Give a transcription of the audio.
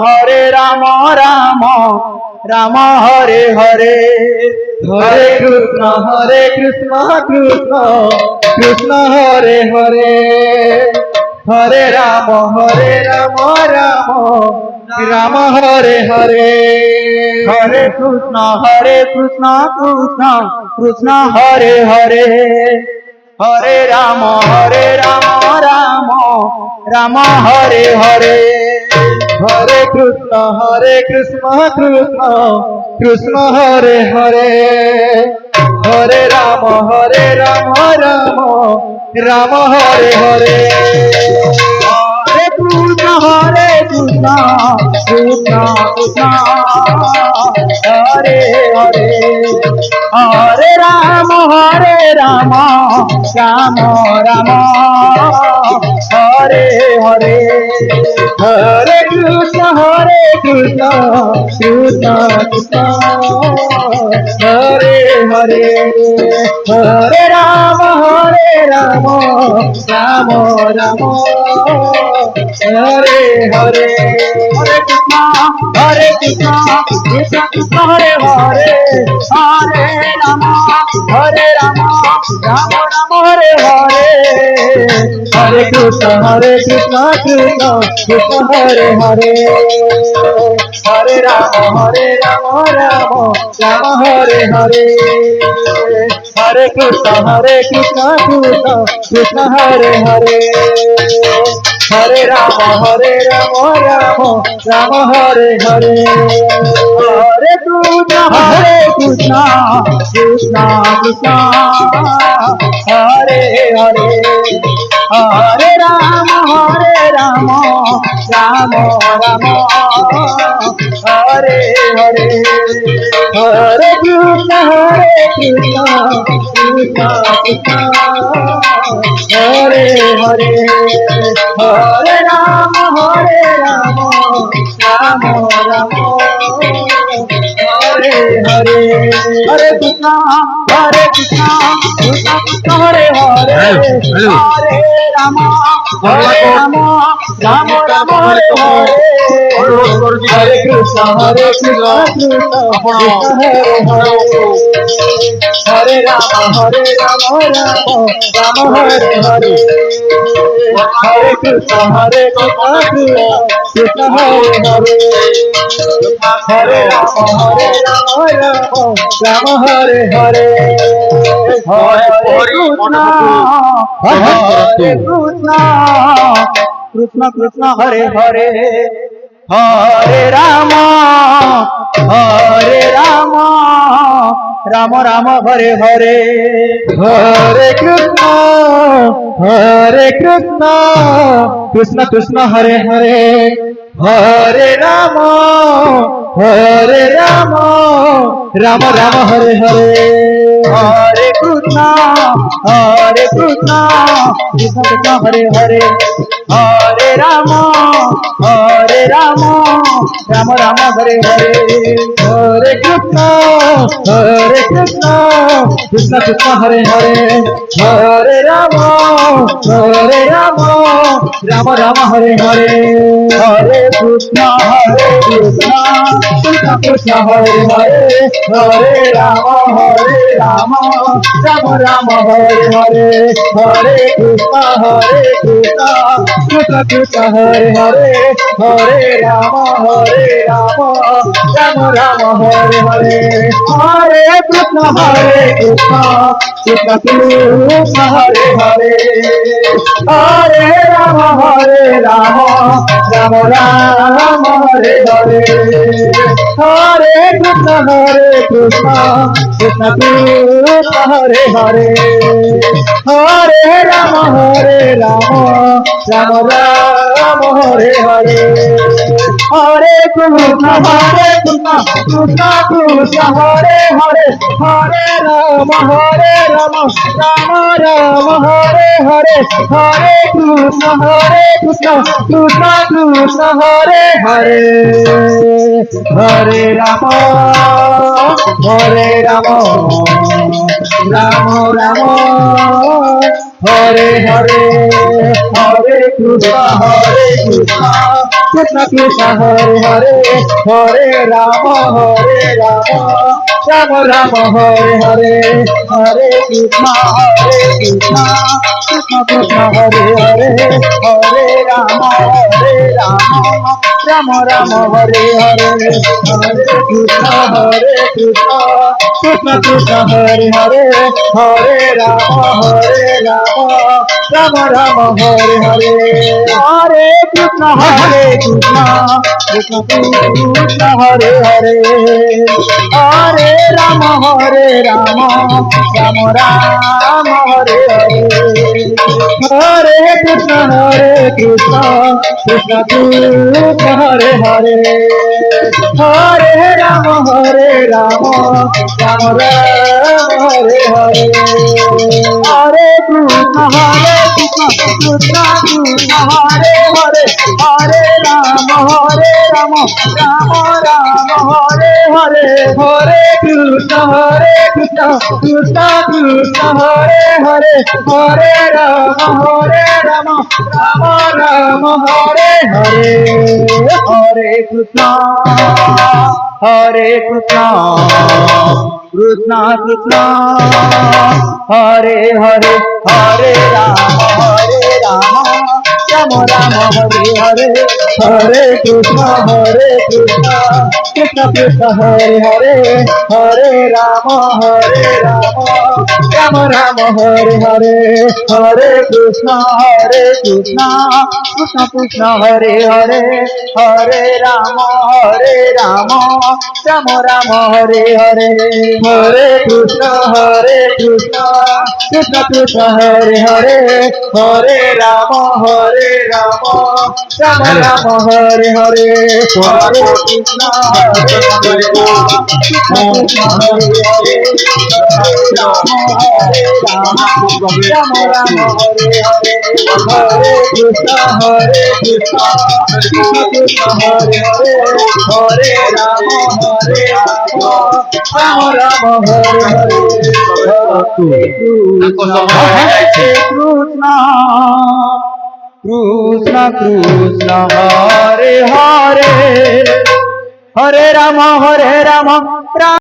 Hare Ram Ram Ram Hare Hare Hare Krishna Krishna Krishna Hare Hare Hare Ram Ram Ram Hare Hare Hare Krishna Krishna Krishna Hare Hare Hare Ram Ram Ram Hare Hare Hare Krishna Krishna Krishna Hare Hare Hare Ram Ram Ram Hare Hare Hare Krishna Krishna Krishna Hare Hare Hare Ram Ram Ram Hare Hare Hare Krishna Krishna Krishna Hare Hare Hare Ram Ram Ram Hare Hare Hare Krishna Krishna Krishna Hare Hare Hare Ram Ram Ram Hare Hare Hare Krishna Krishna Krishna Hare Hare Hare Ram Ram Hare Hare Hare Krishna Krishna Krishna Hare Hare Hare Ram Ram Hare Hare Hare Krishna Krishna Krishna Hare Hare Hare Ram Ram Ram Hare Hare Hare Krishna Krishna Krishna Hare Hare Hare Ram Ram Ram Hare Hare Hare Krishna Krishna Krishna Hare Hare Hare Ram Ram Ram Hare Hare Hare Krishna Krishna Hare Hare Hare Ram Ram Hare Hare Hare Krishna Krishna Hare Hare Hare Ram Ram Hare Hare Hare Krishna Krishna Krishna Hare Hare Hare Ram Ram Ram Hare Hare Hare Krishna Krishna Krishna Hare Hare Hare Ram Ram Ram Hare Hare Hare Krishna Krishna Krishna Hare Hare Hare Ram Ram Ram Hare Hare Hare Krishna Krishna Krishna Hare Hare Hare Ram Ram Ram Hare Hare Hare Krishna Krishna Krishna Hare Hare Hare Ram Ram Ram Hare Hare Hare Krishna Krishna Krishna Hare Hare Hare Ram Ram Ram Hare Hare Hare Krishna Krishna Krishna Hare Hare Hare Ram Ram Ram Hare Hare Hare Krishna Krishna Krishna Hare Hare Hare Ram Ram Ram Hare Hare Hare Krishna Krishna Krishna Hare Hare Hare Ram Ram Ram Hare Hare Hare Krishna Krishna Krishna Hare Hare Hare Ram Ram Ram Hare Hare Hare Krishna Krishna Krishna Hare Hare Hare Ram Ram Ram Hare Hare Hare Krishna Krishna Krishna Hare Hare Hare Ram Ram Ram Hare Hare Hare Krishna Krishna Krishna Hare Hare Hare Ram Ram Ram Hare Hare Hare Krishna Krishna Krishna Hare Hare Hare Ram Ram Ram Hare Hare Hare Krishna Krishna Krishna Hare Hare Hare Ram Ram Hare Hare Hare Krishna Krishna Krishna Hare Hare Hare Ram Ram Ram Hare Hare Hare Krishna Krishna Krishna Hare Hare Hare Ram Ram Ram Hare Hare Hare Krishna Krishna Krishna Hare Hare Hare Ram Ram Hare Hare Hare Krishna Krishna Krishna Hare Hare Hare Ram Ram Hare Hare Hare Krishna Krishna Krishna Hare Hare Hare Ram Ram Hare Hare Hare Krishna Krishna Krishna Hare Hare Hare Ram Ram Hare Hare Hare Krishna Krishna Krishna Hare Hare Hare Ram Ram Hare Hare Hare Krishna Krishna Krishna Hare Hare Hare Ram Ram Hare Hare Hare Krishna Krishna Krishna Hare Hare Hare Ram Ram